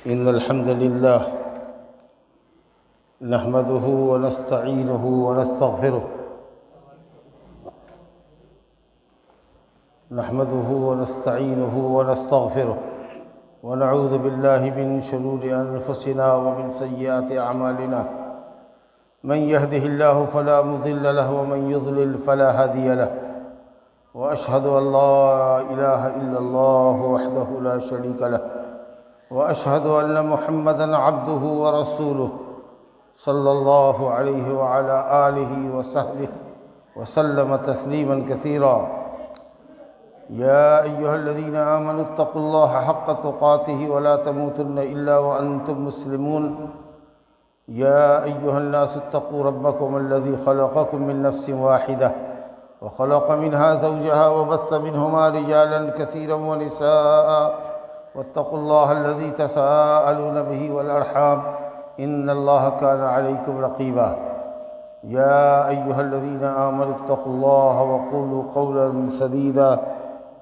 إن الحمد لله نحمده ونستعينه ونستغفره ونعوذ بالله من شرور أنفسنا ومن سيئات أعمالنا. من يهده الله فلا مضل له ومن يضلل فلا هادي له، وأشهد أن لا إله إلا الله وحده لا شريك له، وأشهد أن محمدًا عبده ورسوله صلى الله عليه وعلى آله وصحبه وسلم تسليمًا كثيرًا. يا أيها الذين آمنوا اتقوا الله حق تقاته ولا تموتن إلا وأنتم مسلمون. يا أيها الناس اتقوا ربكم الذي خلقكم من نفس واحدة وخلق منها زوجها وبث منهما رجالا كثيرا ونساء، واتقوا الله الذي تساءلون به والأرحام إن الله كان عليكم رقيبا. يا أيها الذين آمنوا اتقوا الله وقولوا قولا سديدا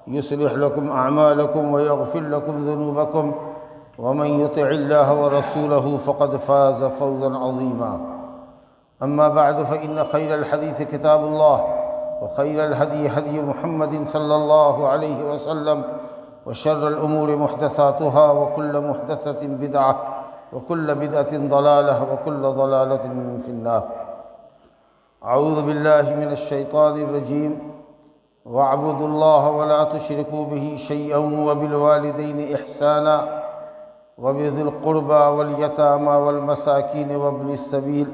يصلح لكم أعمالكم ويغفر لكم ذنوبكم، ومن يطع الله ورسوله فقد فاز فوزا عظيما. أما بعد، فإن خير الحديث كتاب الله، وخير الهدي هدي محمد صلى الله عليه وسلم، وشر الأمور محدثاتها، وكل محدثة بدعة، وكل بدعة ضلالة، وكل ضلالة في النار. أعوذ بالله من الشيطان الرجيم. واعبدوا الله ولا تشركوا به شيئا وبالوالدين إحسانا وبذي القربى واليتامى والمساكين وابن السبيل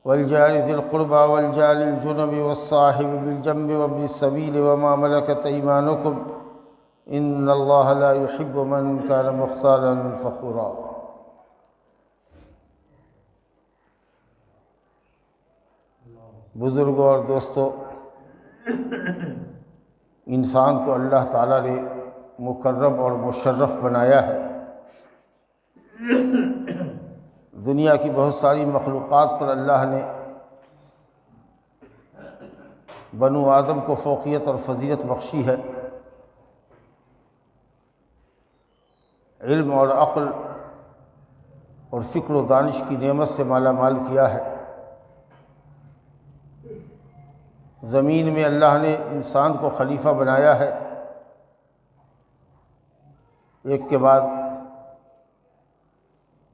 والجار ذي القربى والجار الجنب والصاحب بالجنب وابن السبيل وما ملكت أيمانكم إن الله لا يحب من كان مختالا فخورا. بزرگوں اور دوستو، انسان کو اللہ تعالیٰ نے مکرم اور مشرف بنایا ہے. دنیا کی بہت ساری مخلوقات پر اللہ نے بنو آدم کو فوقیت اور فضیلت بخشی ہے. علم اور عقل اور فکر و دانش کی نعمت سے مالا مال کیا ہے. زمین میں اللہ نے انسان کو خلیفہ بنایا ہے. ایک کے بعد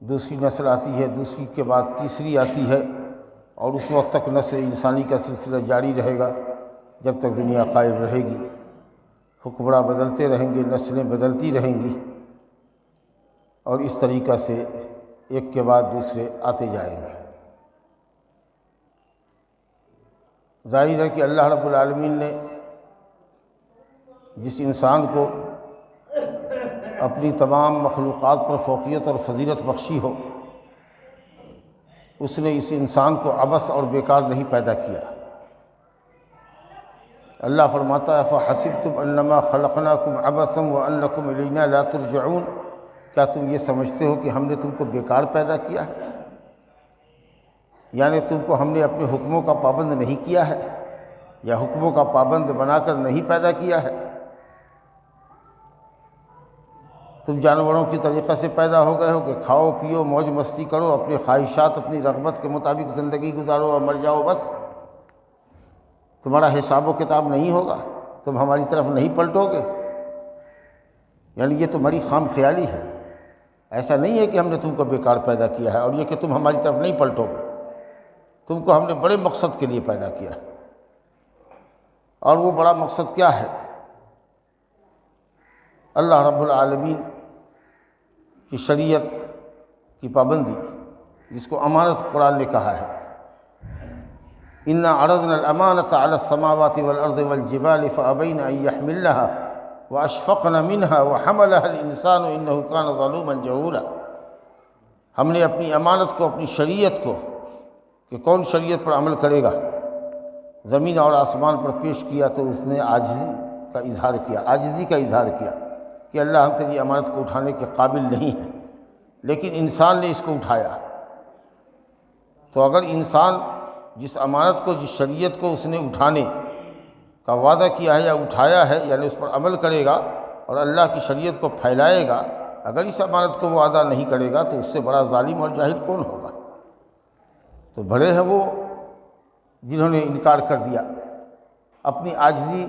دوسری نسل آتی ہے، دوسری کے بعد تیسری آتی ہے، اور اس وقت تک نسل انسانی کا سلسلہ جاری رہے گا جب تک دنیا قائم رہے گی. حکمراں بدلتے رہیں گے، نسلیں بدلتی رہیں گی، اور اس طریقہ سے ایک کے بعد دوسرے آتے جائیں گے. ظاہر ہے کہ اللہ رب العالمین نے جس انسان کو اپنی تمام مخلوقات پر فوقیت اور فضیلت بخشی ہو، اس نے اس انسان کو عبث اور بیکار نہیں پیدا کیا. اللہ فرماتا ہے فَحَسِبْتُمْ أَنَّمَا خَلَقْنَاكُمْ عَبَثًا وَأَنَّكُمْ إِلَيْنَا لَا تُرْجَعُونَ. کیا تم یہ سمجھتے ہو کہ ہم نے تم کو بیکار پیدا کیا ہے؟ یعنی تم کو ہم نے اپنے حکموں کا پابند نہیں کیا ہے، یا حکموں کا پابند بنا کر نہیں پیدا کیا ہے؟ تم جانوروں کی طریقہ سے پیدا ہو گئے ہو کہ کھاؤ پیو موج مستی کرو، اپنی خواہشات اپنی رغبت کے مطابق زندگی گزارو اور مر جاؤ بس. تمہارا حساب و کتاب نہیں ہوگا، تم ہماری طرف نہیں پلٹو گے. یعنی یہ تمہاری خام خیالی ہے. ایسا نہیں ہے کہ ہم نے تم کو بیکار پیدا کیا ہے، اور یہ کہ تم ہماری طرف نہیں پلٹو گے. تم کو ہم نے بڑے مقصد کے لیے پیدا کیا ہے، اور وہ بڑا مقصد کیا ہے؟ اللہ رب العالمین کی شریعت کی پابندی، جس کو امانت قرآن نے کہا ہے. اِنَّا عَرَضْنَا الْأَمَانَةَ عَلَى السَّمَاوَاتِ وَالْأَرْضِ وَالْجِبَالِ فَأَبَيْنَ أَن يَحْمِلْنَهَا وَأَشْفَقْنَ مِنْهَا وَحَمَلَهَا الْإِنسَانُ إِنَّهُ كَانَ ظَلُومًا جَهُولًا. ہم نے اپنی امانت کو، اپنی شریعت کو، کہ کون شریعت پر عمل کرے گا، زمین اور آسمان پر پیش کیا تو اس نے عاجزی کا اظہار کیا کہ اللہ ہم تیری امانت کو اٹھانے کے قابل نہیں ہیں. لیکن انسان نے اس کو اٹھایا. تو اگر انسان جس امانت کو، جس شریعت کو اس نے اٹھانے کا وعدہ کیا ہے یا اٹھایا ہے، یعنی اس پر عمل کرے گا، اور اللہ کی شریعت کو پھیلائے گا، اگر اس امانت کو وہ ادا نہیں کرے گا تو اس سے بڑا ظالم اور جاہل کون ہوگا؟ تو بڑے ہیں وہ جنہوں نے انکار کر دیا، اپنی عاجزی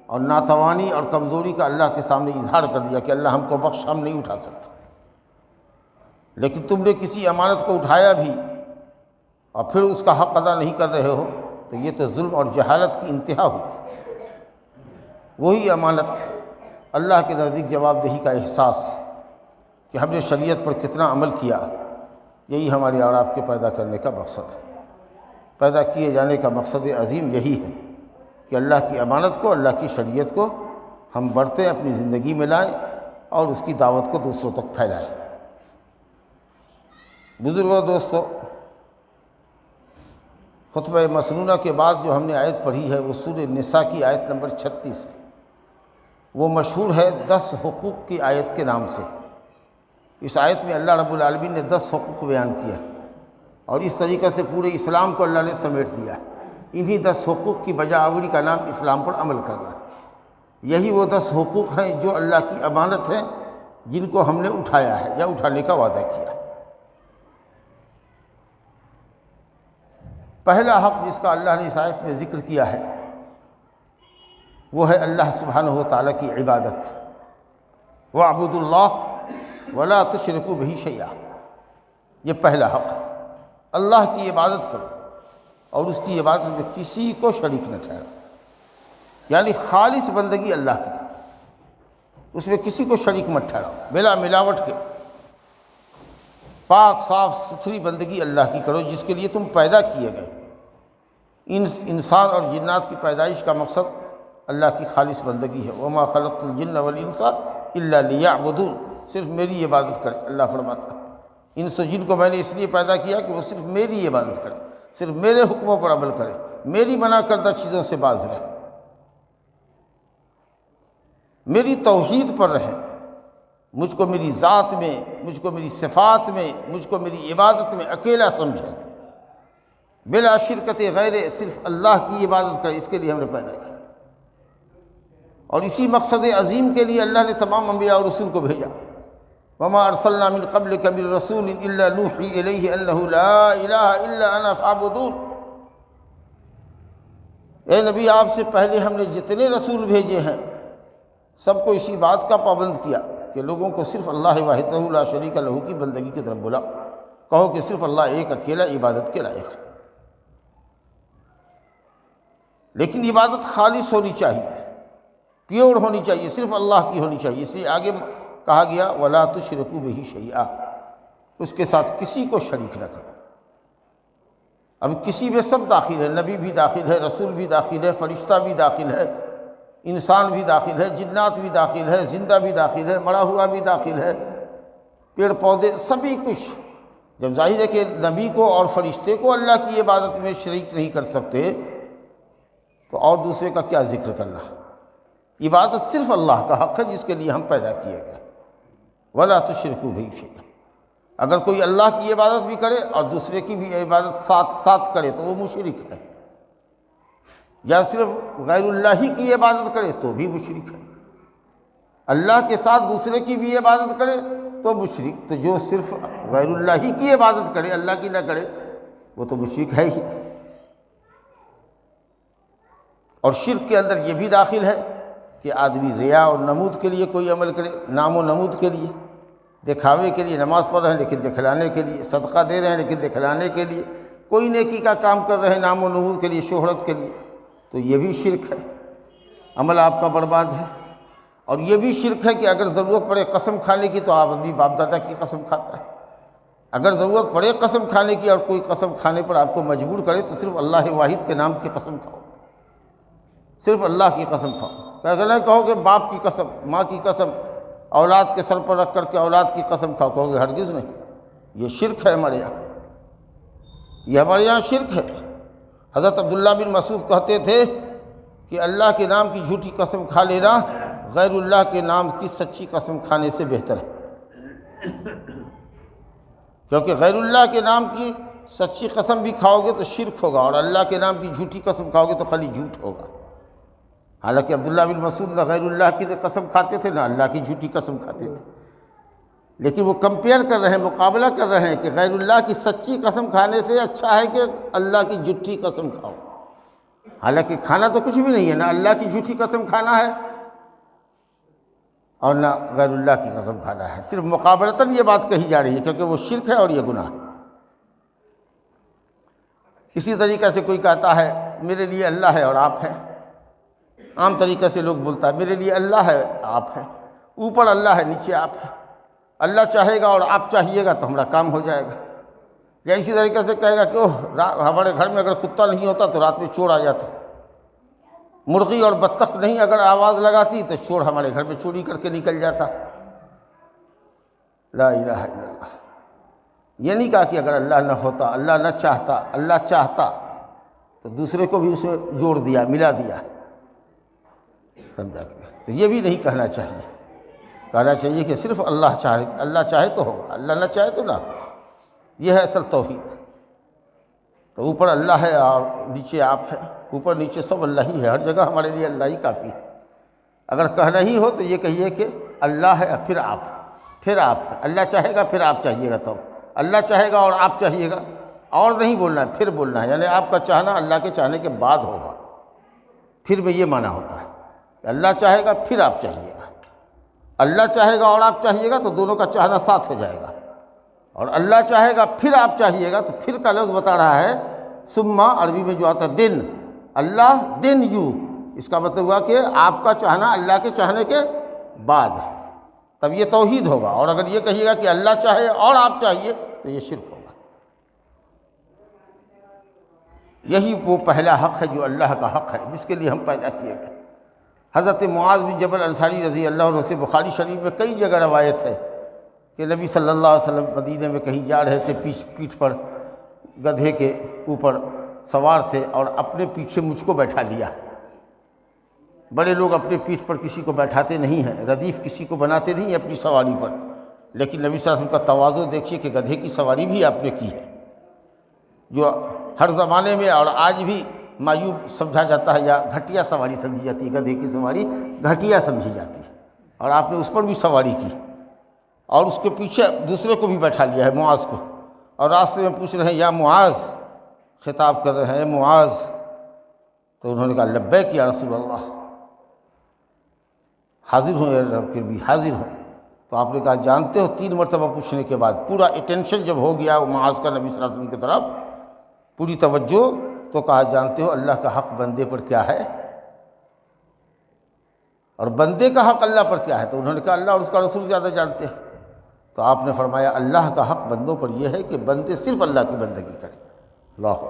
اور ناتوانی اور کمزوری کا اللہ کے سامنے اظہار کر دیا کہ اللہ ہم کو بخش، ہم نہیں اٹھا سکتے۔ لیکن تم نے کسی امانت کو اٹھایا بھی اور پھر اس کا حق ادا نہیں کر رہے ہو تو یہ تو ظلم اور جہالت کی انتہا ہوئی۔ وہی امانت اللہ کے نزدیک جواب دہی کا احساس کہ ہم نے شریعت پر کتنا عمل کیا، یہی ہمارے اور آپ کے پیدا کرنے کا مقصد ہے۔ پیدا کیے جانے کا مقصد عظیم یہی ہے کہ اللہ کی امانت کو، اللہ کی شریعت کو ہم برتیں، اپنی زندگی میں لائیں اور اس کی دعوت کو دوسروں تک پھیلائیں۔ بزرگوں، دوستو، خطبہ مسنونہ کے بعد جو ہم نے آیت پڑھی ہے وہ سورہ نساء کی آیت نمبر 36 ہے۔ وہ مشہور ہے 10 حقوق کی آیت کے نام سے۔ اس آیت میں اللہ رب العالمین نے 10 حقوق بیان کیا اور اس طریقے سے پورے اسلام کو اللہ نے سمیٹ دیا۔ انہی 10 حقوق کی بجا آوری کا نام اسلام پر عمل کرنا ہے۔ یہی وہ 10 حقوق ہیں جو اللہ کی امانت ہیں، جن کو ہم نے اٹھایا ہے یا اٹھانے کا وعدہ کیا۔ پہلا حق جس کا اللہ نے اس آیت میں ذکر کیا ہے وہ ہے اللہ سبحانہ و تعالیٰ کی عبادت۔ وَاعْبُدُوا اللَّهَ وَلَا تُشْرِكُوا بِهِ شَيْئًا، یہ پہلا حق ہے۔ اللہ کی عبادت کرو اور اس کی عبادت میں کسی کو شریک نہ ٹھہراؤ، یعنی خالص بندگی اللہ کی کرو، اس میں کسی کو شریک مت ٹھہراؤ، بلا ملاوٹ کے پاک صاف ستھری بندگی اللہ کی کرو جس کے لیے تم پیدا کیے گئے۔ انسان اور جنات کی پیدائش کا مقصد اللہ کی خالص بندگی ہے۔ وَمَا خَلَقْتُ الْجِنَّ وَالْإِنسَ إِلَّا لِيَعْبُدُونَ، صرف میری عبادت کرے، اللہ فرماتا ہے انس و جن کو میں نے اس لیے پیدا کیا کہ وہ صرف میری عبادت کرے، صرف میرے حکموں پر عمل کرے، میری منع کردہ چیزوں سے باز رہے، میری توحید پر رہیں، مجھ کو میری ذات میں، مجھ کو میری صفات میں، مجھ کو میری عبادت میں اکیلا سمجھیں، بلا شرکت غیر، صرف اللہ کی عبادت کریں، اس کے لیے ہم نے پیدا کیا۔ اور اسی مقصد عظیم کے لیے اللہ نے تمام انبیاء اور رسول کو بھیجا۔ وما ارسلنا من قبلک من رسول الا نوحی الیہ انہ لا الہ الا انا فاعبدون، اے نبی آپ سے پہلے ہم نے جتنے رسول بھیجے ہیں سب کو اسی بات کا پابند کیا کہ لوگوں کو صرف اللہ وحدہ لا شریک لہ کی بندگی کی طرف بلاؤ، کہو کہ صرف اللہ ایک اکیلا عبادت کے لائق ہے۔ لیکن عبادت خالص ہونی چاہیے، پیور ہونی چاہیے، صرف اللہ کی ہونی چاہیے، اس لیے آگے کہا گیا وَلَا تُشْرِكُوا بِهِ شَيْئًا، اس کے ساتھ کسی کو شریک نہ کرو۔ اب کسی میں سب داخل ہے، نبی بھی داخل ہے، رسول بھی داخل ہے، فرشتہ بھی داخل ہے، انسان بھی داخل ہے، جنات بھی داخل ہے، زندہ بھی داخل ہے، مرا ہوا بھی داخل ہے، پیڑ پودے سبھی کچھ۔ جب ظاہر ہے کہ نبی کو اور فرشتے کو اللہ کی عبادت میں شریک نہیں کر سکتے تو اور دوسرے کا کیا ذکر کرنا۔ عبادت صرف اللہ کا حق ہے جس کے لیے ہم پیدا کیے گئے۔ وَلَا تُشْرِكُوا بِهِ شَيْئًا، اگر کوئی اللہ کی عبادت بھی کرے اور دوسرے کی بھی عبادت ساتھ ساتھ کرے تو وہ مشرک ہے، یا صرف غیر اللہ ہی کی عبادت کرے تو بھی مشرک ہے، اللہ کے ساتھ دوسرے کی بھی عبادت کرے تو مشرک۔ تو جو صرف غیر اللہ ہی کی عبادت کرے، اللہ کی نہ کرے، وہ تو مشرک ہے ہی۔ اور شرک کے اندر یہ بھی داخل ہے کہ آدمی ریا اور نمود کے لیے کوئی عمل کرے، نام و نمود کے لیے، دکھاوے کے لیے نماز پڑھ رہے ہیں لیکن دکھلانے کے لیے، صدقہ دے رہے ہیں لیکن دکھلانے کے لیے، کوئی نیکی کا کام کر رہے ہیں نام و نمود کے لیے، شہرت کے لیے، تو یہ بھی شرک ہے، عمل آپ کا برباد ہے۔ اور یہ بھی شرک ہے کہ اگر ضرورت پڑے قسم کھانے کی تو آپ اپنی باپ دادا کی قسم کھاتا ہے۔ اگر ضرورت پڑے قسم کھانے کی اور کوئی قسم کھانے پر آپ کو مجبور کرے تو صرف اللہ واحد کے نام کی قسم کھاؤ، صرف اللہ کی قسم کھاؤ۔ اگر نہ کہو کہ باپ کی قسم، ماں کی قسم، اولاد کے سر پر رکھ کر کے اولاد کی قسم کھاؤ، کہو گے ہرگز نہیں، یہ شرک ہے ہمارے یہاں، یہ ہمارے یہاں شرک ہے۔ حضرت عبداللہ بن مسعود کہتے تھے کہ اللہ کے نام کی جھوٹی قسم کھا لینا غیر اللہ کے نام کی سچی قسم کھانے سے بہتر ہے، کیونکہ غیر اللہ کے نام کی سچی قسم بھی کھاؤ گے تو شرک ہوگا، اور اللہ کے نام کی جھوٹی قسم کھاؤ گے تو خالی جھوٹ ہوگا۔ حالانکہ عبداللہ بن مسعود نہ غیر اللہ کی قسم کھاتے تھے نہ اللہ کی جھوٹی قسم کھاتے تھے، لیکن وہ کمپیئر کر رہے ہیں، مقابلہ کر رہے ہیں کہ غیر اللہ کی سچی قسم کھانے سے اچھا ہے کہ اللہ کی جھوٹی قسم کھاؤ۔ حالانکہ کھانا تو کچھ بھی نہیں ہے، نہ اللہ کی جھوٹی قسم کھانا ہے اور نہ غیر اللہ کی قسم کھانا ہے، صرف مقابلتاً یہ بات کہی جا رہی ہے کیونکہ وہ شرک ہے اور یہ گناہ ہے۔ اسی طریقے سے کوئی کہتا ہے میرے لیے اللہ ہے اور آپ ہیں، عام طریقے سے لوگ بولتا ہے میرے لیے اللہ ہے آپ ہیں، اوپر اللہ ہے نیچے آپ ہیں، اللہ چاہے گا اور آپ چاہیے گا تو ہمارا کام ہو جائے گا۔ یا اسی طریقے سے کہے گا کہ ہمارے گھر میں اگر کتا نہیں ہوتا تو رات میں چور آ جاتا، مرغی اور بطخ نہیں اگر آواز لگاتی تو چور ہمارے گھر میں چوری کر کے نکل جاتا۔ لا الہ الا اللہ۔ یہ نہیں کہا کہ اگر اللہ نہ ہوتا، اللہ نہ چاہتا، اللہ چاہتا تو دوسرے کو بھی اس میں جوڑ دیا، ملا دیا، سمجھا کہ تو یہ بھی نہیں کہنا چاہیے۔ کہنا چاہیے کہ صرف اللہ چاہے، اللہ چاہے تو ہوگا، اللہ نہ چاہے تو نہ ہوگا۔ یہ ہے اصل توحید۔ تو اوپر اللہ ہے اور نیچے آپ ہے، اوپر نیچے سب اللہ ہی ہے، ہر جگہ ہمارے لیے اللہ ہی کافی ہے۔ اگر کہنا ہی ہو تو یہ کہیے کہ اللہ ہے پھر آپ، پھر آپ، اللہ چاہے گا پھر آپ چاہیے گا، تو اللہ چاہے گا اور آپ چاہیے گا، اور نہیں بولنا ہے، پھر بولنا ہے، یعنی آپ کا چاہنا اللہ کے چاہنے کے بعد ہوگا۔ پھر میں یہ معنی ہوتا ہے کہ اللہ چاہے گا پھر آپ چاہیے گا، اللہ چاہے گا اور آپ چاہیے گا تو دونوں کا چاہنا ساتھ ہو جائے گا، اور اللہ چاہے گا پھر آپ چاہیے گا تو پھر کا لفظ بتا رہا ہے ثم، عربی میں جو آتا ہے دن، اللہ دن یو، اس کا مطلب ہوا کہ آپ کا چاہنا اللہ کے چاہنے کے بعد ہے، تب یہ توحید ہوگا۔ اور اگر یہ کہیے گا کہ اللہ چاہے اور آپ چاہیے تو یہ شرک ہوگا۔ یہی وہ پہلا حق ہے جو اللہ کا حق ہے، جس کے لیے ہم پیدا کیے گئے۔ حضرت معاذ بن جبل انصاری رضی اللہ عنہ سے بخاری شریف میں کئی جگہ روایت ہے کہ نبی صلی اللہ علیہ وسلم مدینے میں کہیں جا رہے تھے، پیٹھ پر گدھے کے اوپر سوار تھے اور اپنے پیچھے مجھ کو بیٹھا لیا۔ بڑے لوگ اپنے پیٹھ پر کسی کو بیٹھاتے نہیں ہیں، ردیف کسی کو بناتے نہیں ہیں اپنی سواری پر، لیکن نبی صلی اللہ علیہ وسلم کا تواضع دیکھیے کہ گدھے کی سواری بھی آپ نے کی ہے، جو ہر زمانے میں اور آج بھی معیوب سمجھا جاتا ہے یا گھٹیا سواری سمجھی جاتی ہے، گدھے کی سواری گھٹیا سمجھی جاتی ہے، اور آپ نے اس پر بھی سواری کی اور اس کے پیچھے دوسرے کو بھی بیٹھا لیا ہے، معاذ کو، اور راستے میں پوچھ رہے ہیں یا معاذ، خطاب کر رہے ہیں معاذ، تو انہوں نے کہا لبیک یا رسول اللہ، حاضر ہوں یا رب کے بھی حاضر ہوں۔ تو آپ نے کہا جانتے ہو، 3 مرتبہ پوچھنے کے بعد پورا اٹینشن جب ہو گیا معاذ کا نبی صلی اللہ علیہ وسلم کی طرف، پوری توجہ، تو کہا جانتے ہو اللہ کا حق بندے پر کیا ہے اور بندے کا حق اللہ پر کیا ہے؟ تو انہوں نے کہا اللہ اور اس کا رسول زیادہ جانتے ہیں۔ تو آپ نے فرمایا اللہ کا حق بندوں پر یہ ہے کہ بندے صرف اللہ کی بندگی کریں۔ اللہ،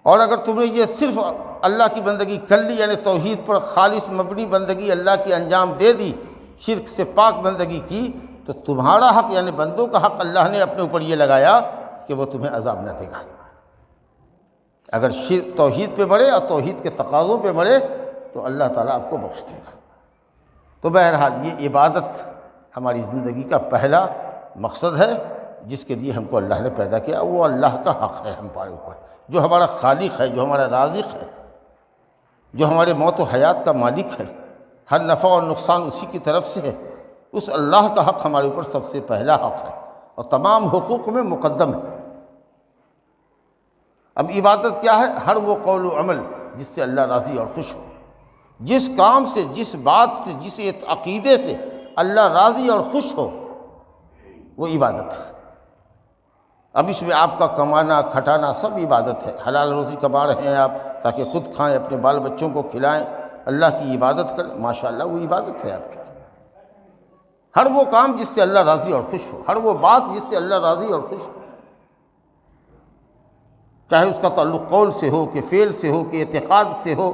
اور اگر تم نے یہ صرف اللہ کی بندگی کر لی، یعنی توحید پر خالص مبنی بندگی اللہ کی انجام دے دی، شرک سے پاک بندگی کی، تو تمہارا حق یعنی بندوں کا حق اللہ نے اپنے اوپر یہ لگایا کہ وہ تمہیں عذاب نہ دے گا۔ اگر شرک توحید پہ مرے اور توحید کے تقاضوں پہ مرے تو اللہ تعالیٰ آپ کو بخش دے گا۔ تو بہرحال یہ عبادت ہماری زندگی کا پہلا مقصد ہے جس کے لیے ہم کو اللہ نے پیدا کیا، وہ اللہ کا حق ہے ہمارے اوپر، جو ہمارا خالق ہے، جو ہمارا رازق ہے، جو ہمارے موت و حیات کا مالک ہے، ہر نفع اور نقصان اسی کی طرف سے ہے، اس اللہ کا حق ہمارے اوپر سب سے پہلا حق ہے اور تمام حقوق میں مقدم ہے۔ اب عبادت کیا ہے؟ ہر وہ قول و عمل جس سے اللہ راضی اور خوش ہو، جس کام سے، جس بات سے، جس عقیدے سے اللہ راضی اور خوش ہو، وہ عبادت ہے۔ اب اس میں آپ کا کمانا کھٹانا سب عبادت ہے، حلال روزی کما رہے ہیں آپ تاکہ خود کھائیں، اپنے بال بچوں کو کھلائیں، اللہ کی عبادت کریں، ماشاءاللہ وہ عبادت ہے آپ کی۔ ہر وہ کام جس سے اللہ راضی اور خوش ہو، ہر وہ بات جس سے اللہ راضی اور خوش ہو، چاہے اس کا تعلق قول سے ہو کہ فعل سے ہو کہ اعتقاد سے ہو،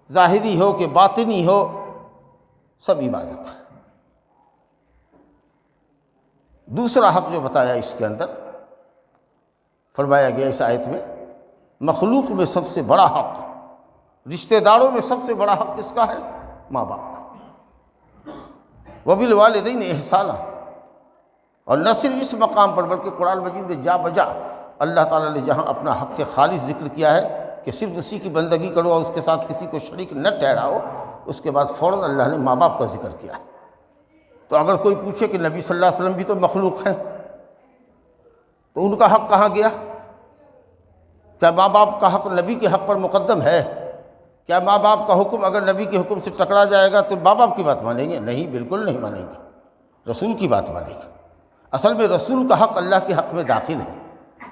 ظاہری ہو کہ باطنی ہو، سب عبادت ہے۔ دوسرا حق جو بتایا اس کے اندر فرمایا گیا اس آیت میں، مخلوق میں سب سے بڑا حق، رشتہ داروں میں سب سے بڑا حق کس کا ہے؟ ماں باپ کا۔ وبالوالدین احسانا، اور نہ صرف اس مقام پر بلکہ قرآن مجید میں جا بجا اللہ تعالیٰ نے جہاں اپنا حق خالص ذکر کیا ہے کہ صرف اسی کی بندگی کرو اور اس کے ساتھ کسی کو شریک نہ ٹھہراؤ، اس کے بعد فوراً اللہ نے ماں باپ کا ذکر کیا ہے۔ تو اگر کوئی پوچھے کہ نبی صلی اللہ علیہ وسلم بھی تو مخلوق ہیں، تو ان کا حق کہاں گیا؟ کیا ماں باپ کا حق نبی کے حق پر مقدم ہے؟ کیا ماں باپ کا حکم اگر نبی کے حکم سے ٹکرا جائے گا تو ماں باپ کی بات مانیں گے؟ نہیں، بالکل نہیں مانیں گے، رسول کی بات مانیں گے۔ اصل میں رسول کا حق اللہ کے حق میں داخل ہے۔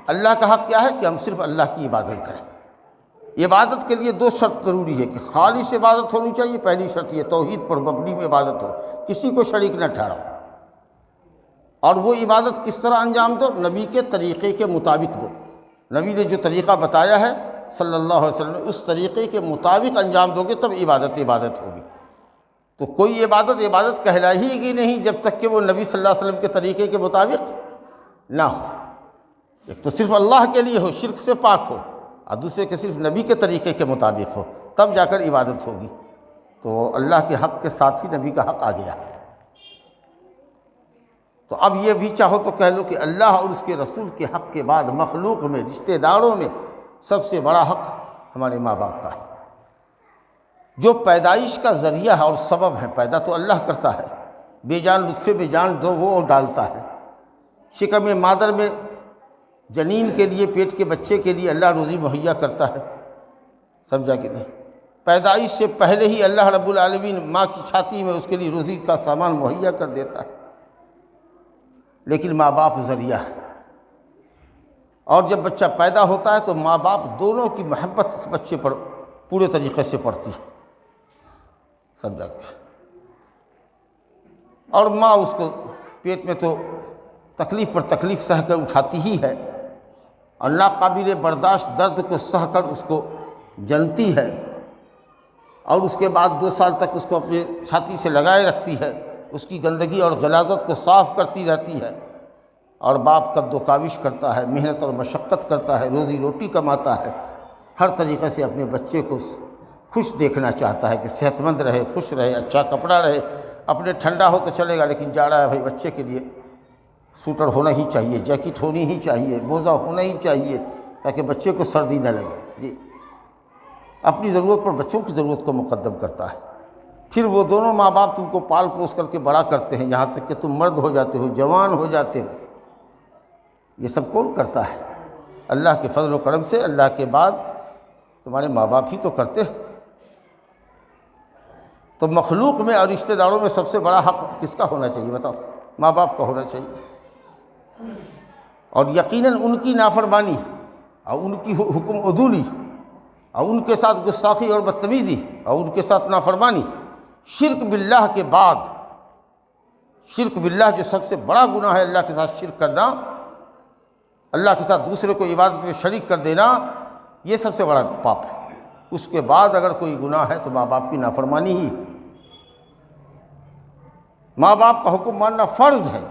اللہ کا حق کیا ہے؟ کہ ہم صرف اللہ کی عبادت کریں۔ عبادت کے لیے دو شرط ضروری ہے کہ خالص عبادت ہونی چاہیے، پہلی شرط یہ توحید پر مبنی میں عبادت ہو، کسی کو شریک نہ ٹھہراؤ، اور وہ عبادت کس طرح انجام دو؟ نبی کے طریقے کے مطابق دو۔ نبی نے جو طریقہ بتایا ہے صلی اللہ علیہ وسلم، اس طریقے کے مطابق انجام دو گے تب عبادت عبادت ہوگی۔ تو کوئی عبادت کہلائے گی نہیں جب تک کہ وہ نبی صلی اللہ علیہ وسلم کے طریقے کے مطابق نہ ہو۔ ایک تو صرف اللہ کے لیے ہو، شرک سے پاک ہو، اور دوسرے کہ صرف نبی کے طریقے کے مطابق ہو، تب جا کر عبادت ہوگی۔ تو اللہ کے حق کے ساتھ ہی نبی کا حق آ گیا۔ تو اب یہ بھی چاہو تو کہہ لو کہ اللہ اور اس کے رسول کے حق کے بعد مخلوق میں، رشتہ داروں میں سب سے بڑا حق ہمارے ماں باپ کا ہے، جو پیدائش کا ذریعہ ہے اور سبب ہے۔ پیدا تو اللہ کرتا ہے، بے جان نطفے میں جان دو وہ ڈالتا ہے، شکم مادر میں جنین کے لیے، پیٹ کے بچے کے لیے اللہ روزی مہیا کرتا ہے، سمجھا کہ نہیں؟ پیدائش سے پہلے ہی اللہ رب العالمین ماں کی چھاتی میں اس کے لیے روزی کا سامان مہیا کر دیتا ہے، لیکن ماں باپ ذریعہ ہے۔ اور جب بچہ پیدا ہوتا ہے تو ماں باپ دونوں کی محبت اس بچے پر پورے طریقے سے پڑتی ہے، سمجھا کہ؟ اور ماں اس کو پیٹ میں تو تکلیف پر تکلیف سہ کر اٹھاتی ہی ہے، اور ناقابل برداشت درد کو سہ کر اس کو جنتی ہے، اور اس کے بعد 2 سال تک اس کو اپنے چھاتی سے لگائے رکھتی ہے، اس کی گندگی اور غلاظت کو صاف کرتی رہتی ہے۔ اور باپ قد و کاوش کرتا ہے، محنت اور مشقت کرتا ہے، روزی روٹی کماتا ہے، ہر طریقے سے اپنے بچے کو خوش دیکھنا چاہتا ہے کہ صحت مند رہے، خوش رہے، اچھا کپڑا رہے، اپنے ٹھنڈا ہو تو چلے گا لیکن جاڑا ہے بھائی بچے کے لیے سوٹر ہونا ہی چاہیے، جیکٹ ہونی ہی چاہیے، موزہ ہونا ہی چاہیے تاکہ بچے کو سردی نہ لگے۔ جی، اپنی ضرورت پر بچوں کی ضرورت کو مقدم کرتا ہے۔ پھر وہ دونوں ماں باپ تم کو پال پوس کر کے بڑا کرتے ہیں، یہاں تک کہ تم مرد ہو جاتے ہو، جوان ہو جاتے ہو۔ یہ سب کون کرتا ہے؟ اللہ کے فضل و کرم سے، اللہ کے بعد تمہارے ماں باپ ہی تو کرتے ہیں۔ تو مخلوق میں اور رشتہ داروں میں سب سے بڑا حق کس کا ہونا چاہیے بتاؤ؟ ماں باپ کا ہونا چاہیے۔ اور یقیناً ان کی نافرمانی اور ان کی حکم عدولی اور ان کے ساتھ گستاخی اور بدتمیزی اور ان کے ساتھ نافرمانی شرک باللہ کے بعد، شرک باللہ جو سب سے بڑا گناہ ہے، اللہ کے ساتھ شرک کرنا، اللہ کے ساتھ دوسرے کو عبادت میں شریک کر دینا، یہ سب سے بڑا پاپ ہے۔ اس کے بعد اگر کوئی گناہ ہے تو ماں باپ کی نافرمانی ہی۔ ماں باپ کا حکم ماننا فرض ہے،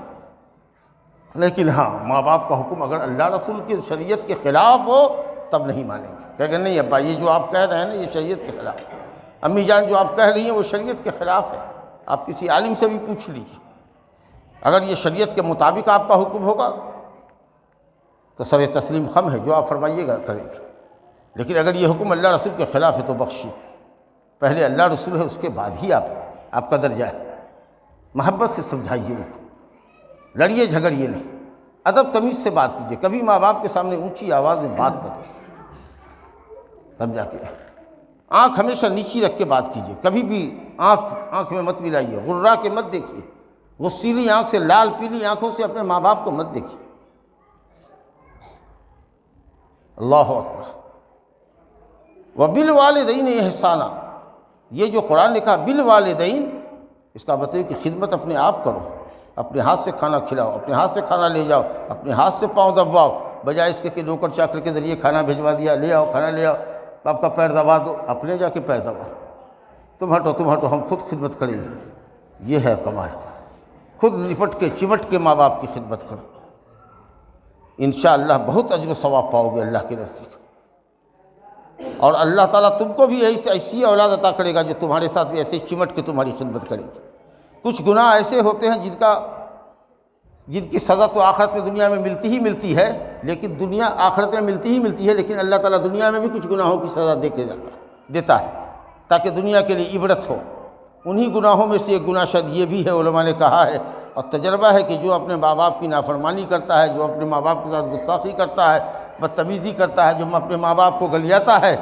لیکن ہاں ماں باپ کا حکم اگر اللہ رسول کی شریعت کے خلاف ہو تب نہیں مانیں گے، کہیں نہیں ابا یہ جو آپ کہہ رہے ہیں نا یہ شریعت کے خلاف ہے، امی جان جو آپ کہہ رہی ہیں وہ شریعت کے خلاف ہے، آپ کسی عالم سے بھی پوچھ لیجیے، اگر یہ شریعت کے مطابق آپ کا حکم ہوگا تو سر تسلیم خم ہے، جو آپ فرمائیے گا کریں گے، لیکن اگر یہ حکم اللہ رسول کے خلاف ہے تو بخشیے، پہلے اللہ رسول ہے اس کے بعد ہی آپ کا درجہ ہے۔ محبت سے سمجھائیے ان کو، لڑیے جھگڑیے نہیں، ادب تمیز سے بات کیجیے، کبھی ماں باپ کے سامنے اونچی آواز میں بات مت کیجیے، سمجھا کہ آنکھ ہمیشہ نیچی رکھ کے بات کیجیے، کبھی بھی آنکھ میں مت ملائیے، غرا کے مت دیکھیے، غصیلی آنکھ سے، لال پیلی آنکھوں سے اپنے ماں باپ کو مت دیکھیے۔ اللہ اکبر۔ وبالوالدین احسانا، یہ جو قرآن نے کہا بالوالدین، اس کا مطلب کہ خدمت اپنے آپ کرو، اپنے ہاتھ سے کھانا کھلاؤ، اپنے ہاتھ سے کھانا لے جاؤ، اپنے ہاتھ سے پاؤں دبواؤ، بجائے اس کے کہ نوکر چاکر کے ذریعے کھانا بھجوا دیا، لے آؤ کھانا لے آؤ، باپ کا پیر دبا دو، اپنے جا کے پیر دباؤ، تم ہٹو ہم خود خدمت کریں گے۔ یہ ہے کمال، خود لپٹ کے چمٹ کے ماں باپ کی خدمت کرو، انشاءاللہ بہت اجر و ثواب پاؤ گے اللہ کے نزدیک، اور اللہ تعالیٰ تم کو بھی ایسی اولاد عطا کرے گا جو تمہارے ساتھ بھی ایسے چمٹ کے تمہاری خدمت کرے گی۔ کچھ گناہ ایسے ہوتے ہیں جن کا جن کی سزا تو آخرت میں دنیا میں ملتی ہی ملتی ہے، لیکن دنیا آخرت میں ملتی ہی ملتی ہے، لیکن اللہ تعالیٰ دنیا میں بھی کچھ گناہوں کی سزا دیتا ہے تاکہ دنیا کے لیے عبرت ہو۔ انہی گناہوں میں سے ایک گناہ شاید یہ بھی ہے، علماء نے کہا ہے اور تجربہ ہے کہ جو اپنے ماں باپ کی نافرمانی کرتا ہے، جو اپنے ماں باپ کے ساتھ گستاخی کرتا ہے، بدتمیزی کرتا ہے، جو اپنے ماں باپ کو گلیاتا ہے،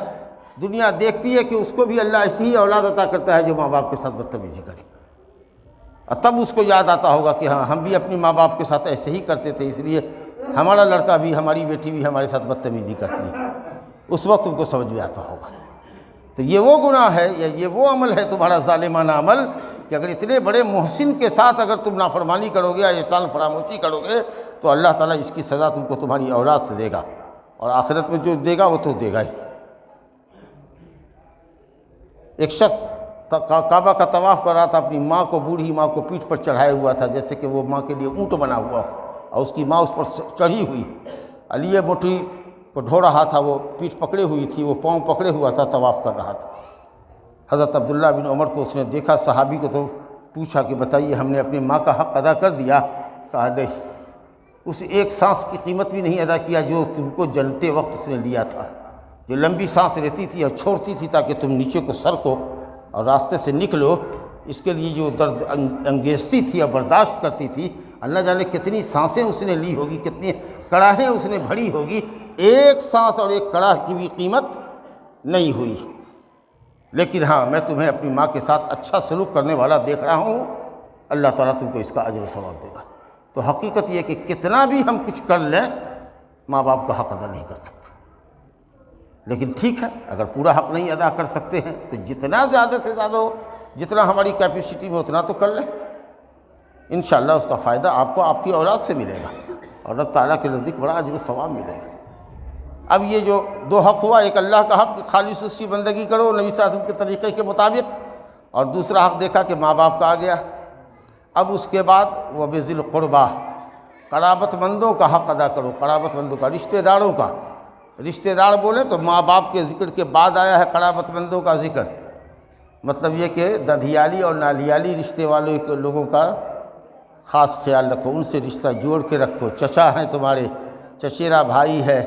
دنیا دیکھتی ہے کہ اس کو بھی اللہ ایسی ہی اولاد عطا کرتا ہے جو ماں باپ کے ساتھ بدتمیزی کرے، اور تب اس کو یاد آتا ہوگا کہ ہاں ہم بھی اپنی ماں باپ کے ساتھ ایسے ہی کرتے تھے، اس لیے ہمارا لڑکا بھی، ہماری بیٹی بھی ہمارے ساتھ بدتمیزی کرتی ہے۔ اس وقت ان کو سمجھ میں آتا ہوگا۔ تو یہ وہ گناہ ہے یا یہ وہ عمل ہے تمہارا ظالمانہ عمل کہ اگر اتنے بڑے محسن کے ساتھ اگر تم نافرمانی کرو گے یا احسان فراموشی کرو گے تو اللہ تعالیٰ اس کی سزا تم کو تمہاری اولاد سے دے گا، اور آخرت میں جو دے گا وہ تو دے گا ہی۔ ایک شخص کعبہ کا طواف کر رہا تھا، اپنی ماں کو، بوڑھی ماں کو پیٹھ پر چڑھائے ہوا تھا، جیسے کہ وہ ماں کے لیے اونٹ بنا ہوا اور اس کی ماں اس پر چڑھی ہوئی، علی موٹی کو ڈھو رہا تھا، وہ پیٹھ پکڑے ہوئی تھی، وہ پاؤں پکڑے ہوا تھا، طواف کر رہا تھا۔ حضرت عبداللہ بن عمر کو اس نے دیکھا، صحابی کو، تو پوچھا کہ بتائیے ہم نے اپنی ماں کا حق ادا کر دیا؟ کہا نہیں، اس ایک سانس کی قیمت بھی نہیں ادا کیا جو تم کو جنتے وقت اس نے لیا تھا، جو لمبی سانس لیتی تھی اور چھوڑتی تھی تاکہ تم نیچے کو سرکو اور راستے سے نکلو، اس کے لیے جو درد انگیزتی تھی اور برداشت کرتی تھی، اللہ جانے کتنی سانسیں اس نے لی ہوگی، کتنی کڑاہیں اس نے بھری ہوگی، ایک سانس اور ایک کڑاہ کی بھی قیمت نہیں ہوئی۔ لیکن ہاں میں تمہیں اپنی ماں کے ساتھ اچھا سلوک کرنے والا دیکھ رہا ہوں، اللہ تعالیٰ تم کو اس کا اجر و ثواب دے گا۔ تو حقیقت یہ کہ کتنا بھی ہم کچھ کر لیں ماں باپ کا حق ادا نہیں کر سکتے، لیکن ٹھیک ہے اگر پورا حق نہیں ادا کر سکتے ہیں تو جتنا زیادہ سے زیادہ ہو، جتنا ہماری کیپیسٹی میں اتنا تو کر لیں، انشاءاللہ اس کا فائدہ آپ کو آپ کی اولاد سے ملے گا اور رب تعالیٰ کے نزدیک بڑا اجر و ثواب ملے گا۔ اب یہ جو دو حق ہوا، ایک اللہ کا حق کہ خالص اس کی بندگی کرو نبی صلی اللہ علیہ وسلم کے طریقے کے مطابق، اور دوسرا حق دیکھا کہ ماں باپ کا آ گیا۔ اب اس کے بعد وہ بذی القربہ، قرابت مندوں کا حق ادا کرو، قرابت مندوں کا، رشتہ داروں کا۔ رشتہ دار بولے تو ماں باپ کے ذکر کے بعد آیا ہے قرابت مندوں کا ذکر، مطلب یہ کہ ددھیالی اور نالیالی رشتے والوں کے لوگوں کا خاص خیال رکھو، ان سے رشتہ جوڑ کے رکھو۔ چچا ہیں تمہارے، چچیرا بھائی ہے،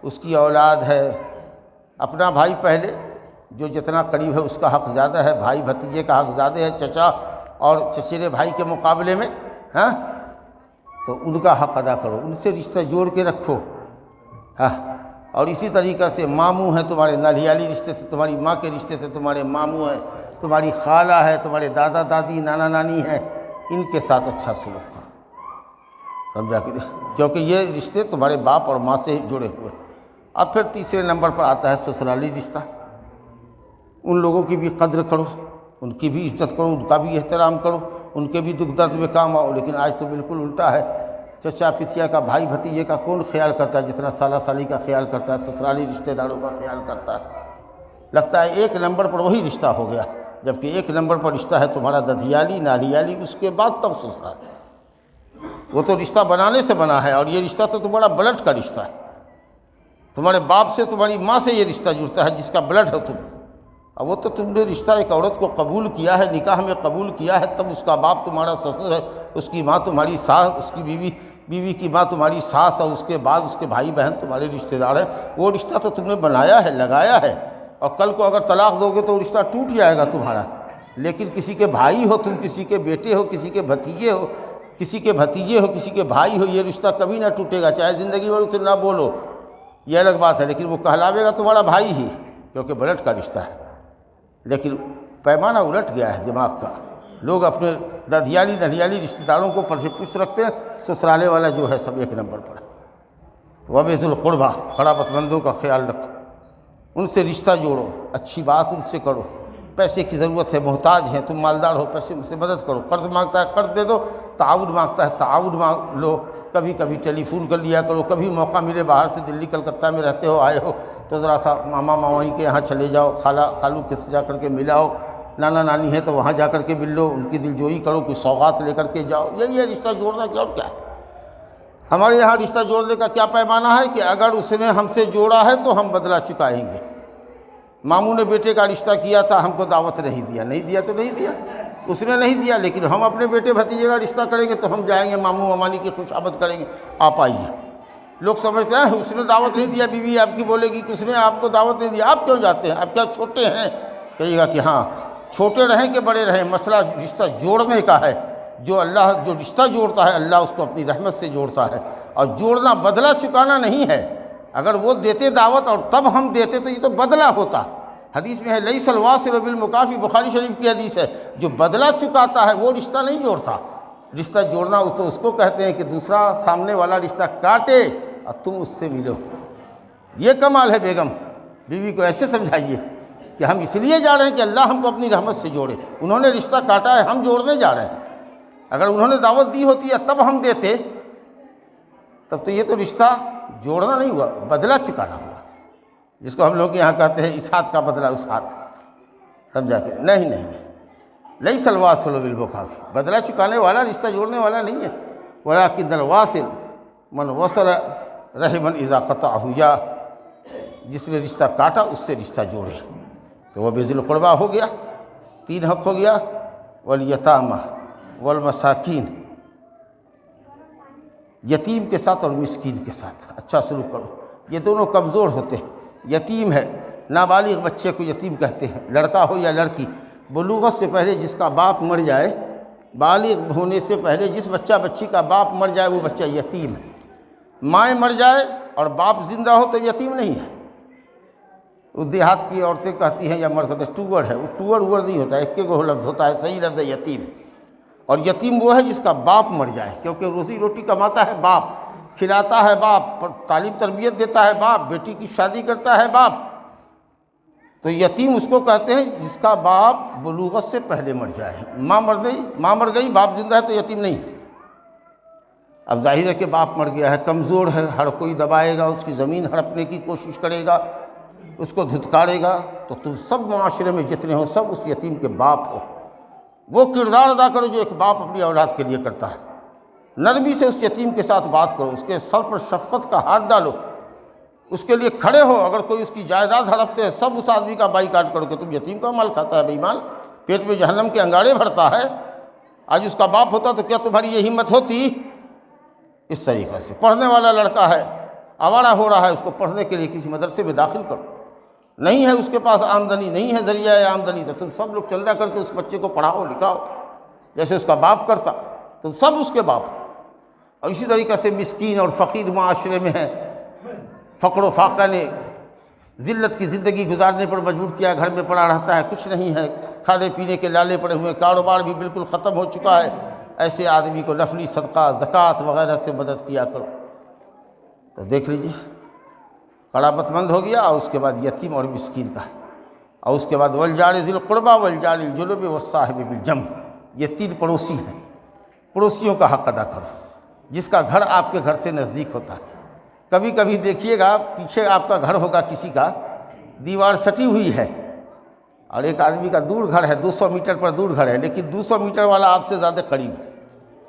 اس کی اولاد ہے، اپنا بھائی پہلے جو جتنا قریب ہے اس کا حق زیادہ ہے، بھائی بھتیجے کا حق زیادہ ہے چچا اور چچیرے بھائی کے مقابلے میں، ہاں تو ان کا حق ادا کرو، ان سے رشتہ جوڑ کے رکھو۔ ہاں اور اسی طریقہ سے ماموں ہیں تمہارے، نالیالی رشتے سے، تمہاری ماں کے رشتے سے تمہارے ماموں ہیں، تمہاری خالہ ہے، تمہارے دادا دادی نانا نانی ہیں، ان کے ساتھ اچھا سلوک کرو، سمجھا کہ کیونکہ یہ رشتے تمہارے باپ اور ماں سے جڑے ہوئے۔ اب پھر تیسرے نمبر پر آتا ہے سسرالی رشتہ، ان لوگوں کی بھی قدر کرو، ان کی بھی عزت کرو، ان کا بھی احترام کرو، ان کے بھی دکھ درد میں کام آؤ۔ لیکن آج تو بالکل الٹا ہے، چچا پتیا کا، بھائی بھتیجے کا کون خیال کرتا ہے جتنا سالہ سالی کا خیال کرتا ہے، سسرالی رشتہ داروں کا خیال کرتا ہے۔ لگتا ہے ایک نمبر پر وہی رشتہ ہو گیا، جبکہ ایک نمبر پر رشتہ ہے تمہارا ددھیالی نالیالی، اس کے بعد تب سسرال۔ وہ تو رشتہ بنانے سے بنا ہے، اور یہ رشتہ تو تمہارا بلڈ کا رشتہ ہے، تمہارے باپ سے، تمہاری ماں سے یہ رشتہ جڑتا ہے جس کا بلڈ ہو تم۔ اب وہ تو تم نے رشتہ ایک عورت کو قبول کیا ہے، نکاح میں قبول کیا ہے، تب اس کا باپ تمہارا سسر ہے، اس کی ماں تمہاری ساس، اس کی بیوی کی ماں تمہاری ساس، اور اس کے بعد اس کے بھائی بہن تمہارے رشتہ دار ہیں۔ وہ رشتہ تو تم نے بنایا ہے، لگایا ہے، اور کل کو اگر طلاق دو گے تو وہ رشتہ ٹوٹ جائے گا تمہارا۔ لیکن کسی کے بھائی ہو تم، کسی کے بیٹے ہو، کسی کے بھتیجے ہو، کسی کے بھائی ہو، یہ رشتہ کبھی نہ ٹوٹے گا، چاہے زندگی بھر اسے نہ بولو، یہ الگ بات ہے، لیکن وہ کہلاوے گا تمہارا بھائی ہی، کیونکہ بلڈ کا رشتہ ہے۔ لیکن پیمانہ الٹ گیا ہے دماغ کا، لوگ اپنے ددھیالی نالیالی رشتہ داروں کو پر سے پوچھ رکھتے ہیں، سسرالے والا جو ہے سب ایک نمبر پر ہے۔ وبذی القربہ، قرابت مندوں کا خیال رکھو، ان سے رشتہ جوڑو، اچھی بات ان سے کرو۔ پیسے کی ضرورت ہے، محتاج ہیں، تم مالدار ہو، پیسے ان سے مدد کرو، قرض مانگتا ہے قرض دے دو، تعاون مانگتا ہے تعاون مانگ لو، کبھی کبھی ٹیلی فون کر لیا کرو، کبھی موقع ملے، باہر سے دلی کلکتہ میں رہتے ہو، آئے ہو تو ذرا سا ماما مامائی کے یہاں چلے جاؤ، خالو کے سے جا کر کے ملاؤ، نانا نانی ہے تو وہاں جا کر کے مل لو، ان کی دلجوئی کرو، کوئی سوغات لے کر کے جاؤ، یہی ہے رشتہ جوڑنا کیا اور کیا ہے۔ ہمارے یہاں رشتہ جوڑنے کا کیا پیمانہ ہے کہ اگر اس نے ہم سے جوڑا ہے تو ہم بدلہ چکائیں گے۔ ماموں نے بیٹے کا رشتہ کیا تھا، ہم کو دعوت نہیں دیا تو نہیں دیا، اس نے نہیں دیا، لیکن ہم اپنے بیٹے بھتیجے کا رشتہ کریں گے تو ہم جائیں گے ماموں ممانی کی خوش آمد کریں گے، آپ آئیے۔ لوگ سمجھتے ہیں اس نے دعوت نہیں دیا، بیوی آپ کی بولے گی کہ اس نے آپ کو دعوت نہیں دیا، آپ کیوں جاتے ہیں، آپ کیا چھوٹے ہیں؟ کہیے گا کہ ہاں چھوٹے رہیں کہ بڑے رہیں، مسئلہ رشتہ جوڑنے کا ہے۔ جو رشتہ جوڑتا ہے اللہ اس کو اپنی رحمت سے جوڑتا ہے، اور جوڑنا بدلہ چکانا نہیں ہے۔ اگر وہ دیتے دعوت اور تب ہم دیتے تو یہ تو بدلہ ہوتا۔ حدیث میں ہے لیس الواصل بالمکافی، بخاری شریف کی حدیث ہے، جو بدلہ چکاتا ہے وہ رشتہ نہیں جوڑتا۔ رشتہ جوڑنا تو اس کو کہتے ہیں کہ دوسرا سامنے والا رشتہ کاٹے اور تم اس سے ملو، یہ کمال ہے۔ بیگم بیوی کو ایسے سمجھائیے کہ ہم اس لیے جا رہے ہیں کہ اللہ ہم کو اپنی رحمت سے جوڑے، انہوں نے رشتہ کاٹا ہے، ہم جوڑنے جا رہے ہیں۔ اگر انہوں نے دعوت دی ہوتی ہے تب ہم دیتے، تب تو یہ تو رشتہ جوڑنا نہیں ہوا، بدلہ چکانا ہوا، جس کو ہم لوگ یہاں کہتے ہیں اس ہاتھ کا بدلہ اس ہاتھ، سمجھا کہ نہیں نہیں لیس الواصل بالمکافی، بدلہ چکانے والا رشتہ جوڑنے والا نہیں ہے۔ ولکن الواصل من وصل رحما اذا قطعہ، یا جس نے رشتہ کاٹا اس سے رشتہ جوڑے، تو وہ بذی القربیٰ ہو گیا، 3 حق ہو گیا، والیتامى والمساکین، یتیم کے ساتھ اور مسکین کے ساتھ اچھا سلوک کرو۔ یہ دونوں کمزور ہوتے ہیں۔ یتیم ہے، نابالغ بچے کو یتیم کہتے ہیں، لڑکا ہو یا لڑکی، بلوغت سے پہلے جس کا باپ مر جائے، بالغ ہونے سے پہلے جس بچہ بچی کا باپ مر جائے وہ بچہ یتیم ہے۔ مائیں مر جائے اور باپ زندہ ہو تو یتیم نہیں ہے۔ وہ دیہات کی عورتیں کہتی ہیں یا مرد کہتے ہیں ٹوور ہے، وہ ٹوور اوور نہیں ہوتا ہے، ایک گو لفظ ہوتا ہے، صحیح لفظ ہے یتیم۔ اور یتیم وہ ہے جس کا باپ مر جائے، کیونکہ روزی روٹی کماتا ہے باپ، کھلاتا ہے باپ، تعلیم تربیت دیتا ہے باپ، بیٹی کی شادی کرتا ہے باپ، تو یتیم اس کو کہتے ہیں جس کا باپ بلوغت سے پہلے مر جائے۔ ماں مر گئی باپ زندہ ہے تو یتیم نہیں ہے۔ اب ظاہر ہے کہ باپ مر گیا ہے، کمزور ہے، ہر کوئی دبائے گا، اس کی زمین ہڑپنے کی کوشش کرے گا، اس کو دھتکارے گا، تو تم سب معاشرے میں جتنے ہو سب اس یتیم کے باپ ہو۔ وہ کردار ادا کرو جو ایک باپ اپنی اولاد کے لیے کرتا ہے۔ نرمی سے اس یتیم کے ساتھ بات کرو، اس کے سر پر شفقت کا ہاتھ ڈالو، اس کے لیے کھڑے ہو۔ اگر کوئی اس کی جائیداد ہڑپتے ہیں سب اس آدمی کا بائیکاٹ کرو کہ تم یتیم کا مال کھاتا ہے بے ایمان، پیٹ میں جہنم کے انگارے بھرتا ہے۔ آج اس کا باپ ہوتا تو کیا تمہاری یہ ہمت ہوتی؟ اس طریقے سے پڑھنے والا لڑکا ہے، آوارہ ہو رہا ہے، اس کو پڑھنے کے لیے کسی مدرسے میں داخل کرو۔ نہیں ہے اس کے پاس آمدنی، نہیں ہے ذریعہ آمدنی، تو تم سب لوگ چندہ کر کے اس بچے کو پڑھاؤ لکھاؤ جیسے اس کا باپ کرتا، تم سب اس کے باپ۔ اور اسی طریقے سے مسکین اور فقیر معاشرے میں ہے، فقر و فاقہ نے ذلت کی زندگی گزارنے پر مجبور کیا، گھر میں پڑا رہتا ہے، کچھ نہیں ہے، کھانے پینے کے لالے پڑے ہوئے، کاروبار بھی بالکل ختم ہو چکا ہے، ایسے آدمی کو نفلی صدقہ زکوٰۃ وغیرہ سے مدد کیا کرو۔ تو دیکھ لیجیے قرابت مند ہو گیا، اور اس کے بعد یتیم اور مسکین کا، اور اس کے بعد والجار ذی القربیٰ والجار الجنب والصاحب بالجنب، یہ 3 پڑوسی ہیں۔ پڑوسیوں کا حق ادا کرو، جس کا گھر آپ کے گھر سے نزدیک ہوتا ہے۔ کبھی کبھی دیکھیے گا پیچھے آپ کا گھر ہوگا، کسی کا دیوار سٹی ہوئی ہے، اور ایک آدمی کا دور گھر ہے، 200 میٹر پر دور گھر ہے، لیکن 200 میٹر والا آپ سے زیادہ قریب ہے،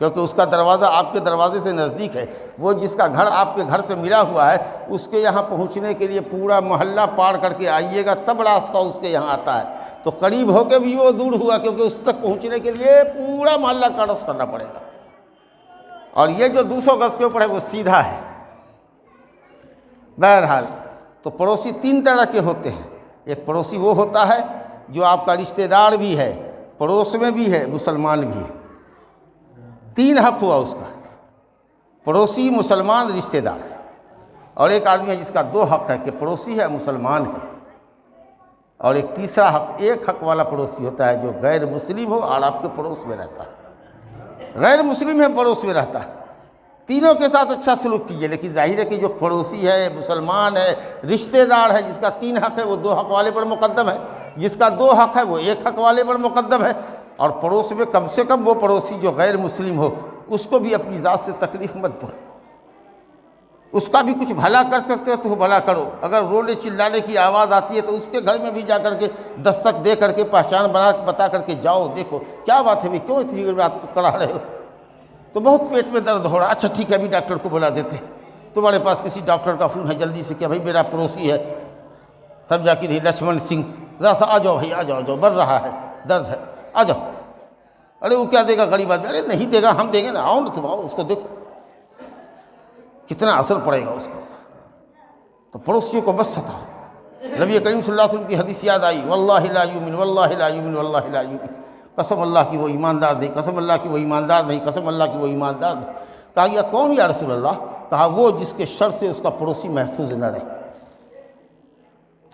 کیونکہ اس کا دروازہ آپ کے دروازے سے نزدیک ہے۔ وہ جس کا گھر آپ کے گھر سے ملا ہوا ہے، اس کے یہاں پہنچنے کے لیے پورا محلہ پار کر کے آئیے گا تب راستہ اس کے یہاں آتا ہے، تو قریب ہو کے بھی وہ دور ہوا، کیونکہ اس تک پہنچنے کے لیے پورا محلہ کراس کرنا پڑے گا۔ اور یہ جو 200 گز کے اوپر ہے وہ سیدھا ہے۔ بہرحال تو پڑوسی 3 طرح کے ہوتے ہیں۔ ایک پڑوسی وہ ہوتا ہے جو آپ کا رشتہ دار بھی ہے، پڑوس میں بھی ہے، مسلمان بھی ہے۔ 3 حق ہوا اس کا، پڑوسی، مسلمان، رشتہ دار۔ اور ایک آدمی ہے جس کا 2 حق ہے، کہ پڑوسی ہے، مسلمان ہے، اور ایک تیسرا حق، ایک حق والا پڑوسی ہوتا ہے جو غیر مسلم ہو اور آپ کے پڑوس میں رہتا ہے۔ غیر مسلم ہے، پڑوس میں رہتا ہے، تینوں کے ساتھ اچھا سلوک کیجیے۔ لیکن ظاہر ہے کہ جو پڑوسی ہے، مسلمان ہے، رشتہ دار ہے، جس کا 3 حق ہے وہ 2 حق والے پر مقدم ہے، جس کا 2 حق ہے وہ 1 حق والے پر مقدم ہے۔ اور پڑوس میں کم سے کم وہ پڑوسی جو غیر مسلم ہو، اس کو بھی اپنی ذات سے تکلیف مت دو، اس کا بھی کچھ بھلا کر سکتے ہو تو بھلا کرو۔ اگر رونے چلانے کی آواز آتی ہے تو اس کے گھر میں بھی جا کر کے دستک دے کر کے پہچان بتا کر کے جاؤ، دیکھو کیا بات ہے، کیوں اتنی رات کو کڑا رہے ہو، تو بہت پیٹ میں درد ہو رہا، اچھا ٹھیک ہے ابھی ڈاکٹر کو بلا دیتے، تمہارے پاس کسی ڈاکٹر کا فون ہے جلدی سے، کہ بھائی میرا پڑوسی ہے، سمجھا کہ نہیں، لکشمن سنگھ، ذرا سا آ جاؤ بھائی، آ جاؤ، بڑھ رہا ہے، درد ہے، آ جاؤ۔ ارے وہ کیا دے گا غریب آدمی، ارے نہیں دے گا ہم دیں گے نا، آؤ نا تم آؤ، اس کو دیکھو کتنا اثر پڑے گا اس کو۔ تو پڑوسیوں کو بس ستاؤ۔ نبی کریم صلی اللہ علیہ وسلم کی حدیث یاد آئی، واللہ لا یؤمن واللہ لا یؤمن واللہ لا یؤمن، قسم اللہ کی وہ ایماندار نہیں، قسم اللہ کی وہ ایماندار نہیں، قسم اللہ کی وہ ایماندار نہیں۔ کہا یا کون یا رسول اللہ؟ کہا وہ جس کے شر سے اس کا پڑوسی محفوظ نہ رہے۔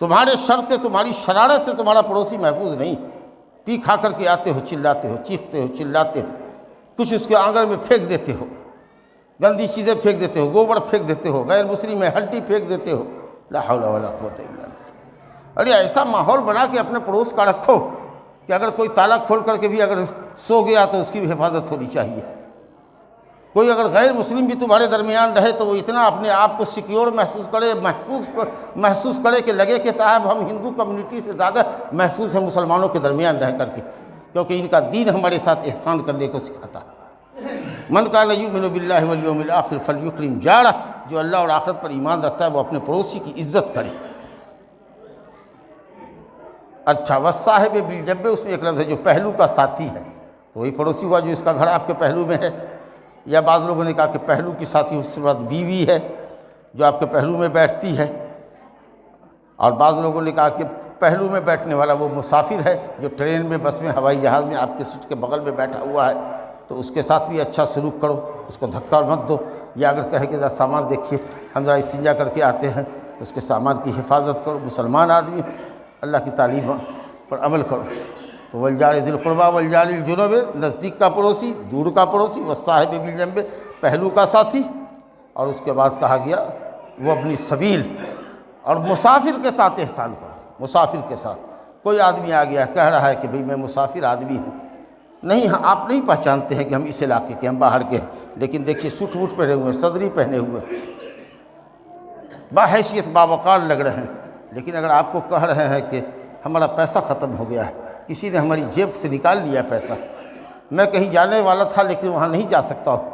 تمہارے شر سے، تمہاری شرارت سے تمہارا پڑوسی محفوظ نہیں۔ پی کھا کر کے آتے ہو، چلاتے ہو، چیختے ہو، چلاتے ہو، کچھ اس کے آنگن میں پھینک دیتے ہو، گندی چیزیں پھینک دیتے ہو، گوبر پھینک دیتے ہو، غیر مسلم میں ہڈی پھینک دیتے ہو، لا حول ولا قوت الا باللہ۔ ارے ایسا ماحول بنا کے اپنے پڑوس کا رکھو کہ اگر کوئی تالا کھول کر کے بھی اگر سو گیا تو اس کی بھی حفاظت ہونی چاہیے۔ کوئی اگر غیر مسلم بھی تمہارے درمیان رہے تو وہ اتنا اپنے آپ کو سیکیور محسوس کرے کہ لگے کہ صاحب ہم ہندو کمیونٹی سے زیادہ محفوظ ہیں مسلمانوں کے درمیان رہ کر کے، کیونکہ ان کا دین ہمارے ساتھ احسان کرنے کو سکھاتا ہے۔ من کان یؤمن باللہ والیوم الآخر فلیکرم جارہ، جو اللہ اور آخرت پر ایمان رکھتا ہے وہ اپنے پڑوسی کی عزت کرے۔ اچھا، والصاحب بالجنب، اس میں ایک لفظ ہے جو پہلو کا ساتھی ہے، تو وہی پڑوسی ہوا جو اس کا گھر آپ کے پہلو میں ہے، یا بعض لوگوں نے کہا کہ پہلو کی ساتھی اس کے بعد بیوی ہے جو آپ کے پہلو میں بیٹھتی ہے، اور بعض لوگوں نے کہا کہ پہلو میں بیٹھنے والا وہ مسافر ہے جو ٹرین میں، بس میں، ہوائی جہاز میں آپ کے سیٹ کے بغل میں بیٹھا ہوا ہے، تو اس کے ساتھ بھی اچھا سلوک کرو، اس کو دھکا مت دو، یا اگر کہے کہ ذرا سامان دیکھیے ہم ذرا استنجا کر کے آتے ہیں تو اس کے سامان کی حفاظت کرو۔ مسلمان آدمی اللہ کی تعلیم پر عمل کرو۔ تو والجار ذی القربیٰ والجار الجنب، نزدیک کا پڑوسی، دور کا پڑوسی، والصاحب بالجنب، پہلو کا ساتھی، اور اس کے بعد کہا گیا وہ ابن سبیل، اور مسافر کے ساتھ احسان کرو۔ مسافر کے ساتھ کوئی آدمی آ گیا کہہ رہا ہے کہ بھئی میں مسافر آدمی ہوں، نہیں ہاں آپ نہیں پہچانتے ہیں کہ ہم اس علاقے کے، ہم باہر کے ہیں، لیکن دیکھیے سوٹ ووٹ پہنے ہوئے، صدری پہنے ہوئے، باحیثیت باوقار لگ رہے ہیں، لیکن اگر آپ کو کہہ رہے ہیں کہ ہمارا پیسہ ختم ہو گیا ہے، کسی نے ہماری جیب سے نکال لیا پیسہ، میں کہیں جانے والا تھا لیکن وہاں نہیں جا سکتا ہوں،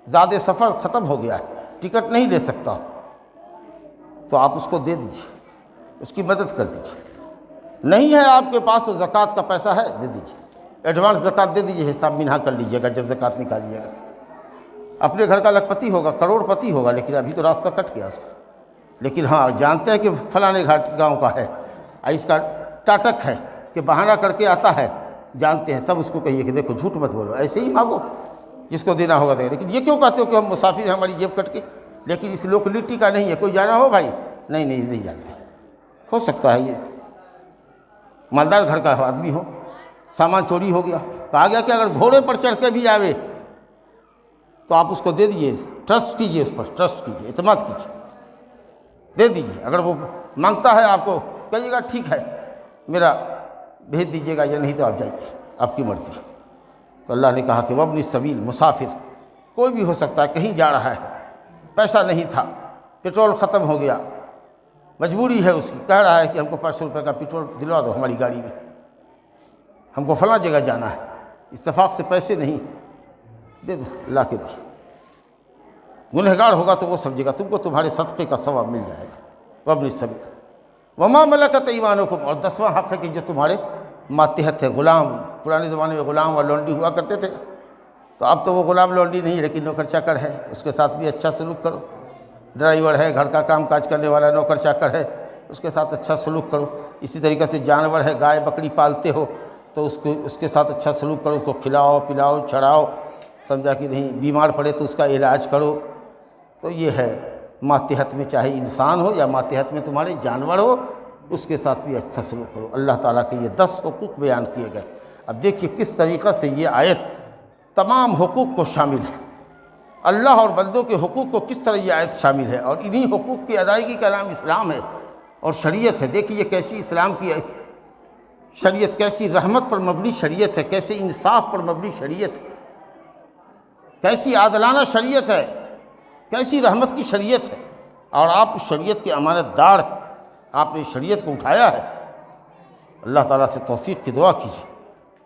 زیادہ سفر ختم ہو گیا ہے، ٹکٹ نہیں لے سکتا ہوں، تو آپ اس کو دے دیجیے، اس کی مدد کر دیجیے۔ نہیں ہے آپ کے پاس تو زکوٰۃ کا پیسہ ہے، دے دیجیے، ایڈوانس زکوٰۃ دے دیجیے، حساب منہا کر لیجیے گا جب زکوٰۃ نکالیے گا۔ اپنے گھر کا لکھپتی ہوگا، کروڑ پتی ہوگا، لیکن ابھی تو راستہ کٹ گیا اس کا، لیکن ہاں جانتے ہیں کہ فلانے گاؤں کا ہے، اس کا ٹاٹک ہے کہ بہانہ کر کے آتا ہے، جانتے ہیں، تب اس کو کہیے کہ دیکھو جھوٹ مت بولو، ایسے ہی مانگو، جس کو دینا ہوگا دے۔ لیکن یہ کیوں کہتے ہو کہ ہم مسافر ہیں ہماری جیب کٹ کے، لیکن اس لوکلٹی کا نہیں ہے، کوئی جانا ہو بھائی؟ نہیں جانتے۔ ہو سکتا ہے یہ مالدار گھر کا آدمی ہو، سامان چوری ہو گیا، کہا گیا کہ اگر گھوڑے پر چڑھ کے بھی آوے تو آپ اس کو دے دیجیے، ٹرسٹ کیجیے، اس پر ٹرسٹ کیجیے، اعتماد کیجیے، دے دیجیے۔ اگر وہ مانگتا ہے آپ کو کہیے گا ٹھیک ہے میرا بھیج دیجیے گا، یا نہیں تو آپ جائیے، آپ کی مرضی۔ تو اللہ نے کہا کہ وابن السبیل، مسافر کوئی بھی ہو سکتا ہے، کہیں جا رہا ہے، پیسہ نہیں تھا، پیٹرول ختم ہو گیا، مجبوری ہے اس کی، کہہ رہا ہے کہ ہم کو 500 روپے کا پیٹرول دلوا دو ہماری گاڑی میں، ہم کو فلاں جگہ جانا ہے، اتفاق سے پیسے نہیں، دے دو اللہ کے بھی۔ گنہگار ہوگا تو وہ سمجھے گا، تم کو تمہارے صدقے کا ثواب مل جائے گا۔ وابن السبیل وما ملکت ایمانکم، اور 10واں حق ہے کہ جو تمہارے ماتحت ہے، غلام۔ پرانے زمانے میں غلام اور لونڈی ہوا کرتے تھے، تو اب تو وہ غلام لونڈی نہیں لیکن نوکر چاکر ہے، اس کے ساتھ بھی اچھا سلوک کرو۔ ڈرائیور ہے، گھر کا کام کاج کرنے والا نوکر چاکر ہے، اس کے ساتھ اچھا سلوک کرو۔ اسی طریقے سے جانور ہے، گائے بکری پالتے ہو تو اس کے ساتھ اچھا سلوک کرو، اس کو کھلاؤ پلاؤ چھڑاؤ، سمجھا کہ نہیں، بیمار پڑے تو اس کا علاج کرو۔ تو یہ ہے ماتحت میں، چاہے انسان ہو یا ماتحت میں تمہارے جانور ہو، اس کے ساتھ بھی اچھا سلوک کرو۔ اللہ تعالیٰ کے یہ 10 حقوق بیان کیے گئے۔ اب دیکھیے کس طریقہ سے یہ آیت تمام حقوق کو شامل ہے، اللہ اور بندوں کے حقوق کو کس طرح یہ آیت شامل ہے، اور انہی حقوق کی ادائیگی کا نام اسلام ہے اور شریعت ہے۔ دیکھیے یہ کیسی اسلام کی شریعت، کیسی رحمت پر مبنی شریعت ہے، کیسے انصاف پر مبنی شریعت ہے، کیسی عادلانہ شریعت ہے، کیسی رحمت کی شریعت ہے، اور آپ اس شریعت کے امانت دار، آپ نے شریعت کو اٹھایا ہے۔ اللہ تعالیٰ سے توفیق کی دعا کیجیے۔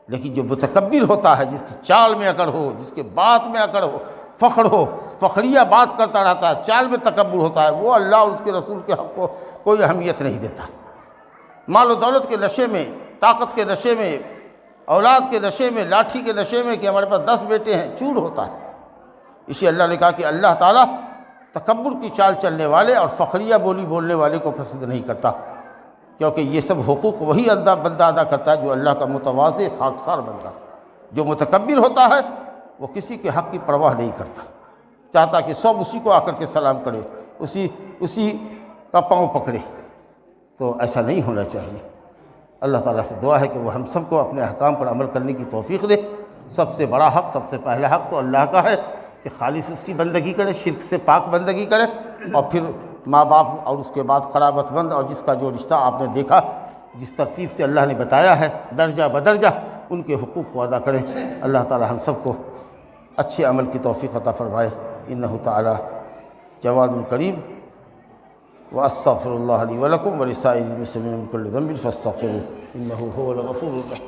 لیکن جو متکبر ہوتا ہے، جس کی چال میں اکڑ ہو، جس کے بات میں اکڑ ہو، فخر ہو، فخریہ بات کرتا رہتا ہے، چال میں تکبر ہوتا ہے، وہ اللہ اور اس کے رسول کے حق کو کوئی اہمیت نہیں دیتا۔ مال و دولت کے نشے میں، طاقت کے نشے میں اولاد کے نشے میں، لاٹھی کے نشے میں کہ ہمارے پاس 10 بیٹے ہیں، چور ہوتا ہے۔ اسی اللہ نے کہا کہ اللہ تعالیٰ تکبر کی چال چلنے والے اور فخریہ بولی بولنے والے کو پسند نہیں کرتا، کیونکہ یہ سب حقوق وہی بندہ ادا کرتا ہے جو اللہ کا متواضع خاکسار بندہ۔ جو متکبر ہوتا ہے وہ کسی کے حق کی پرواہ نہیں کرتا، چاہتا کہ سب اسی کو آ کر کے سلام کرے، اسی کا پاؤں پکڑے۔ تو ایسا نہیں ہونا چاہیے۔ اللہ تعالیٰ سے دعا ہے کہ وہ ہم سب کو اپنے احکام پر عمل کرنے کی توفیق دے۔ سب سے بڑا حق، سب سے پہلا حق تو اللہ کا ہے کہ خالص اس کی بندگی کرے، شرک سے پاک بندگی کرے، اور پھر ماں باپ اور اس کے بعد قرابت مند اور جس کا جو رشتہ آپ نے دیکھا، جس ترتیب سے اللہ نے بتایا ہے درجہ بدرجہ، ان کے حقوق کو ادا کریں۔ اللہ تعالیٰ ہم سب کو اچھے عمل کی توفیق عطا فرمائے۔ انہ تعالیٰ جواد کریم۔ واستغفر اللہ لی ولکم ولسائر المسلمین من کل ذنب فاستغفروہ انہ هو الغفور الرحیم۔